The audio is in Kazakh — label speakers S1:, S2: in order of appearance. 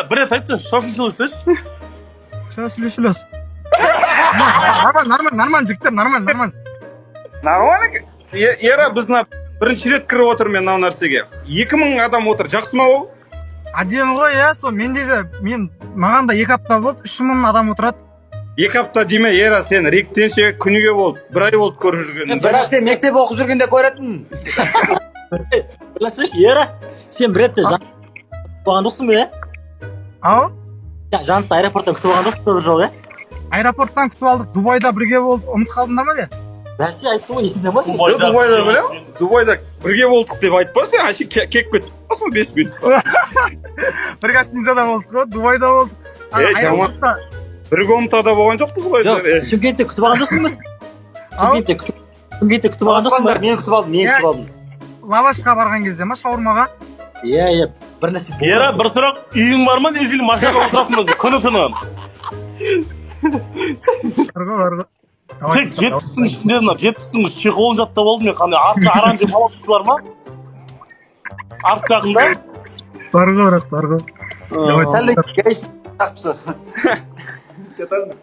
S1: бір рет айтшы, шашылып істеші.
S2: Шашылып. Нормально жігіттер, нормально.
S3: Нормально. Ера біз бірінші рет кіріп отырмын мен мынау нәрсеге. 2000 адам отыр, жақсы ма ол?
S2: Әдемі ғой, иә, сол менде де маған да 2 апта болды, 3000 адам отырады.
S3: 2 апта деме, Ера, сен ректенше күніге болды, 1 ай болды көріп жүргенін.
S4: Бірақ сен мектеп оқып жүргенде көретін. Білесің, Ера, сен бір ретте күтіп алған жоқсың ба, иә?
S2: Ау?
S4: Жанысты аэропорттан күтіп алған жоқсың ба бір жол, иә?
S2: Аэропорттан күтіп алдық, Дубайда бірге болды, ұмыт қалдыңдар ма де?
S4: Бәсе айтты ғой, есіңде ма сен?
S3: Дубайда білем? Дубайда бірге болдық деп айтпа сен, ащы кеп кеттік. Басма 5 минут.
S2: Bir гостиницада болдық қой, Дубайда болдық.
S3: Аэропортта бір комнатада болған жоқпыз ғой.
S4: Жоқ, Шымкентте күтіп алған жоқсың ба? Шымкентте күтіп алған жоқсың ба? Мен күтіп алдым.
S2: Лавашқа барған кезде ма, шаурмаға?
S4: Иә, бір нәрсе болды.
S1: Ера, бір сұрақ, үйің бар ма, несілі машинаға отырасың ба, күні-түні?
S2: Бар.
S1: Тек 70-сің ішінде, 70-сің чехолын жаттап болдым мен, қандай артта оранжевый полоскасы бар ма? Арт жағында?
S2: Бар ғой.
S4: Сәл де гейс тақпысы.
S3: Жатады.